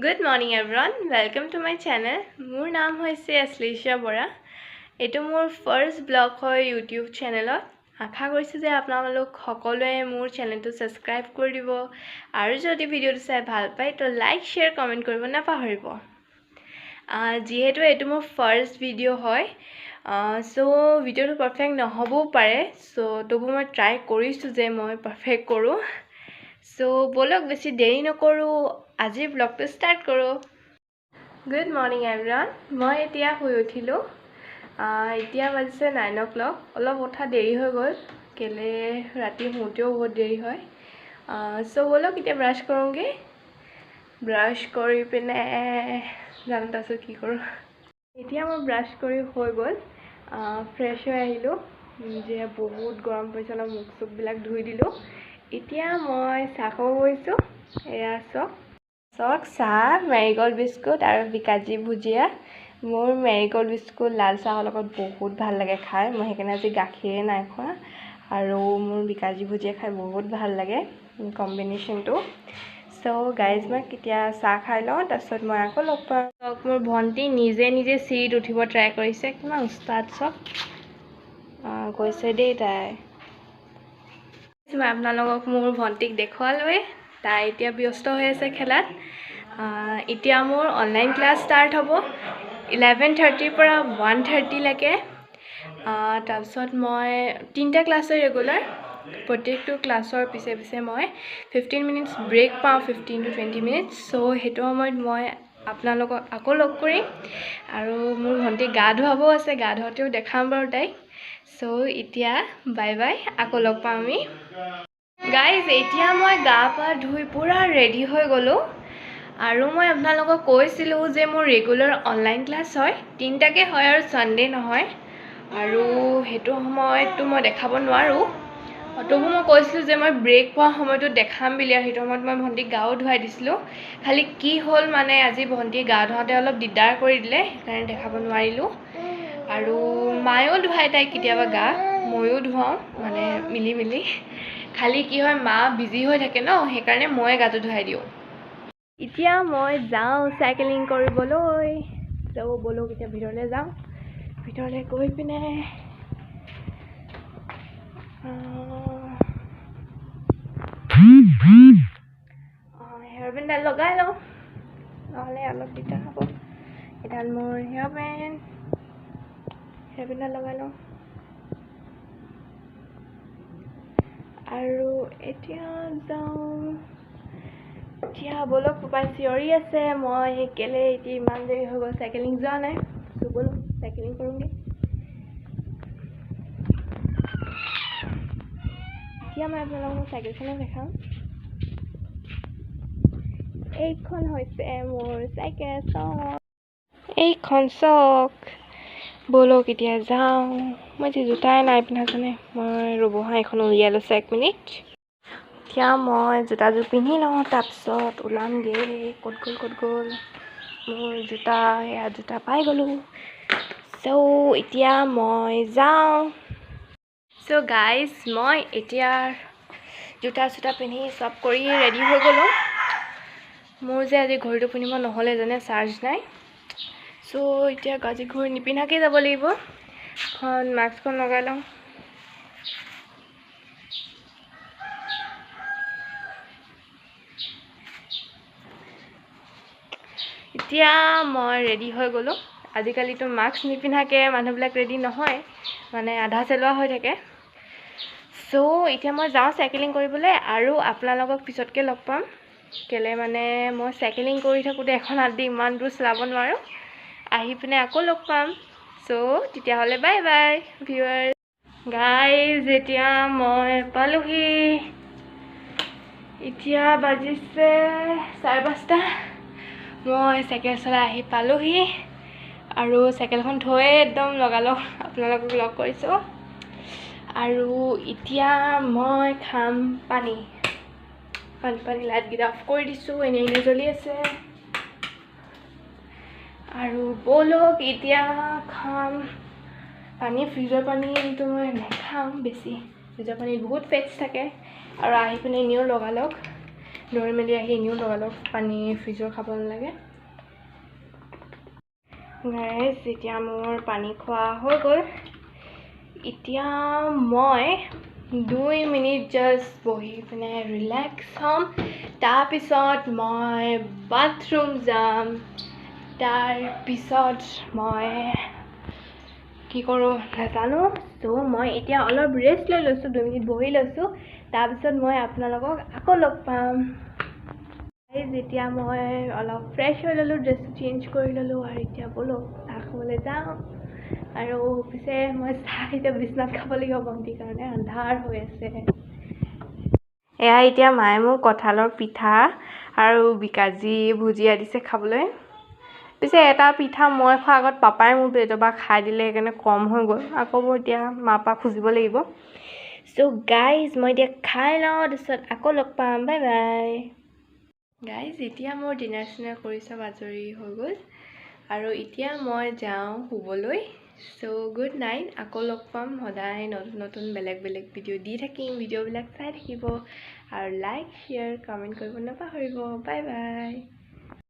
Good morning everyone, welcome to my channel. মোৰ নাম হৈছে আশ্লেষা বৰা। এটো মোৰ ফাৰ্স্ট ব্লগ হয় YouTube চেনেলত। আশা কৰিছো যে আপোনালোক সকলোৱে মোৰ চেনেলটো সাবস্ক্ৰাইব কৰি দিব আৰু যদি ভিডিওটো চাই ভাল পায় তো লাইক শেয়াৰ কমেন্ট কৰিব নাপাহৰিব। যেহেতু এটো মোৰ ফাৰ্স্ট ভিডিও হয় সো ভিডিওটো পাৰফেক্ট নহবও পাৰে সো তবু মই ট্ৰাই কৰিছো যে মই পাৰফেক্ট কৰো। সো বলক বেছি দেৰি নকৰো আজিৰ ব্লগটো স্টাৰ্ট কৰো। গুড মৰ্নিং এভৰিৱান, মই এতিয়া শুই উঠিলো। এতিয়া বাজিছে 9 o'clock। অলপ উঠা দেৰি হৈ গ'ল কেলে ৰাতি শুতেও বহুত দেৰি হয়। সো বলক এতিয়া ব্ৰাশ কৰোঁগে। ব্ৰাশ কৰি পিনে জানো তাৰপিছত কি কৰোঁ। এতিয়া মই ব্ৰাশ কৰি হৈ গ'ল, ফ্ৰেছ হৈ আহিলোঁ। যে বহুত গৰম পৰিছে, অলপ মুখ চুখবিলাক ধুই দিলোঁ। এতিয়া মই চাহ খাব গৈছোঁ। এয়া চক চাহ, মেৰিগোল্ড বিস্কুট আৰু বিকাজী ভুজিয়া। মোৰ মেৰিগোল্ড বিস্কুট লাল চাহৰ লগত বহুত ভাল লাগে খাই, মই সেইকাৰণে আজি গাখীৰে নাই খোৱা। আৰু মোৰ বিকাজী ভুজিয়া খাই বহুত ভাল লাগে কম্বিনেশ্যনটো। সো গাইজ মই কেতিয়া চাহ খাই লওঁ তাৰপিছত মই আকৌ লগ পাম। মোৰ ভণ্টি নিজে চিৰিত উঠিব ট্ৰাই কৰিছে, কিমান উস্তাদ চক কৈছে দেই তাই। মই আপোনালোকক মোৰ ভণ্টিক দেখুৱালোৱে, তাই এতিয়া ব্যস্ত হৈ আছে খেলাত। এতিয়া মোৰ অনলাইন ক্লাছ ষ্টাৰ্ট হ'ব 11:30 পৰা 1:30 লৈকে। তাৰপিছত মই 3টা ক্লাছ হয় ৰেগুলাৰ। প্ৰত্যেকটো ক্লাছৰ পিছে পিছে মই 15 মিনিটছ ব্ৰেক পাওঁ, 15 to 20 মিনিটছ। সো সেইটো সময়ত মই আপোনালোকক আকৌ লগ কৰিম আৰু মোৰ ভণ্টিক গা ধুৱাবও আছে, গা ধুৱাতেও দেখাম বাৰু তাইক। সো এতিয়া বাই বাই, আকৌ লগ পাম আমি। গাইজ এতিয়া মই গা পা ধুই পুৰা ৰেডি হৈ গ'লোঁ আৰু মই আপোনালোকক কৈছিলোঁ যে মোৰ ৰেগুলাৰ অনলাইন ক্লাছ হয়, 3টাকে হয় আৰু সানডে নহয়। আৰু সেইটো সময়তো মই দেখাব নোৱাৰোঁ, তবু মই কৈছিলোঁ যে মই ব্ৰেক পোৱা সময়টো দেখাম বুলি। আৰু সেইটো সময়ত মই ভণ্টিক গাও ধুৱাই দিছিলোঁ। খালি কি হ'ল মানে আজি ভণ্টিক গা ধুৱাওঁতে অলপ দিগদাৰ কৰি দিলে, সেইকাৰণে দেখাব নোৱাৰিলোঁ। আৰু মায়েও ধুৱাই তাইক কেতিয়াবা গা, ময়ো ধুৱাওঁ মানে মিলি। খালি কি হয় মা বিজি হৈ থাকে ন, সেইকাৰণে মই গাটো ধুৱাই দিওঁ। এতিয়া মই যাওঁ চাইকেলিং কৰিবলৈ। তো বলক এতিয়া ভিতৰলৈ যাওঁ। ভিতৰলৈ গৈ পিনে হেয়াৰ বেণ্ডডাল লগাই লওঁ, নহ'লে অলপ দিগদাৰ হ'ব। এডাল মোৰ হেয়াৰ বেণ্ডডাল লগাই লওঁ। আৰু এতিয়া যাওঁ। এতিয়া বলক পাপাই চিঞৰি আছে, মই কেলে এতিয়া ইমান দেৰি হৈ গ'ল চাইকেলিং যোৱা নাই। তো বলক চাইকেলিং কৰোঁগৈ। এতিয়া মই আপোনালোকক চাইকেলখনে দেখাম। এইখন হৈছে মোৰ চাইকেল চক। এইখন চক। বলক এতিয়া যাওঁ। মই এতিয়া জোতাই নাই পিন্ধা জানে, মই ৰ'বহা এখন উলিয়াই লৈছোঁ 1 মিনিট। এতিয়া মই জোতাযোৰ পিন্ধি লওঁ, তাৰপিছত ওলামগৈ। ক'ত গ'ল মোৰ জোতা? এয়া জোতা পাই গ'লোঁ। সো এতিয়া মই যাওঁ। সো গাইজ মই এতিয়া জোতা চোতা পিন্ধি চব কৰি ৰেডি হৈ গ'লোঁ। মোৰ যে আজি ঘড়ীটো পিন্ধিব নহ'লে যেনে চাৰ্জ নাই। সো এতিয়া আজি ঘড়ী নিপিন্ধাকৈ যাব লাগিব। মাস্কখন লগাই লওঁ। এতিয়া মই ৰেডি হৈ গ'লোঁ। আজিকালিতো মাস্ক নিপিন্ধাকৈ মানুহবিলাক ৰেডি নহয়, মানে আধা চেলোৱা হৈ থাকে। সো এতিয়া মই যাওঁ চাইকেলিং কৰিবলৈ আৰু আপোনালোকক পিছতকৈ লগ পাম। কেলে মানে মই চাইকেলিং কৰি থাকোঁতে এখন হাত দি ইমান দূৰ চলাব নোৱাৰোঁ। আহি পিনে আকৌ লগ পাম। সো তেতিয়াহ'লে বাই বাই ভিউৱাৰ্ছ। গাইজ এতিয়া মই পালোহি। এতিয়া বাজিছে 5:30। মই চাইকেল চলাই আহি পালোহি আৰু চাইকেলখন থৈয়ে একদম লগালগ আপোনালোকক লগ কৰিছোঁ। আৰু এতিয়া মই খাম পানী লাইটকেইটা অফ কৰি দিছোঁ, এনেই জ্বলি আছে। আৰু বলক এতিয়া খাম পানী। ফ্ৰিজৰ পানীটো মই নাখাওঁ বেছি, ফ্ৰিজৰ পানীত বহুত ফেটছ থাকে। আৰু আহি পিনে এনেও লগালগ দৌৰি মেলি আহি এনেও লগালগ পানী ফ্ৰিজৰ খাব নালাগে। গাইজ এতিয়া মোৰ পানী খোৱা হৈ গ'ল। এতিয়া মই 2 মিনিট জাষ্ট বহি পিনে ৰিলেক্স হ'ম। তাৰপিছত মই বাথৰুম যাম। তাৰপিছত মই কি কৰোঁ নাজানো। ত' মই এতিয়া অলপ ৰেষ্ট লৈ লৈছোঁ, 2 মিনিট বহি লৈছোঁ। তাৰপিছত মই আপোনালোকক আকৌ লগ পাম। যেতিয়া মই অলপ ফ্ৰেছ হৈ ল'লোঁ, ড্ৰেছটো চেঞ্জ কৰি ল'লোঁ, আৰু এতিয়া ব'লক চাহ খাবলৈ যাওঁ। আৰু পিছে মই চাহ এতিয়া বিচনাত খাব লাগিব, ভণ্টিৰ কাৰণে আন্ধাৰ হৈ আছে। এয়া এতিয়া মায়ে মোক কঁঠালৰ পিঠা আৰু বিকাজী ভুজিয়া দিছে খাবলৈ। পিছে এটা পিঠা মই খোৱাৰ আগত পাপাই মোৰ প্লেটৰ পৰা খাই দিলে, সেইকাৰণে কম হৈ গ'ল। আকৌ মই এতিয়া মাৰ পৰা খুজিব লাগিব। চ' গাইজ মই এতিয়া খাই লওঁ, তাৰপিছত আকৌ লগ পাম। Bye bye. গাইজ এতিয়া মোৰ ডিনাৰ চিনাৰ কৰি চব আজৰি হৈ গ'ল, আৰু এতিয়া মই যাওঁ শুবলৈ। চ' গুড নাইট। আকৌ লগ পাম। সদায় নতুন নতুন বেলেগ বেলেগ ভিডিঅ' দি থাকিম। ভিডিঅ'বিলাক চাই থাকিব আৰু লাইক শ্বেয়াৰ কমেণ্ট কৰিব নাপাহৰিব। Bye bye.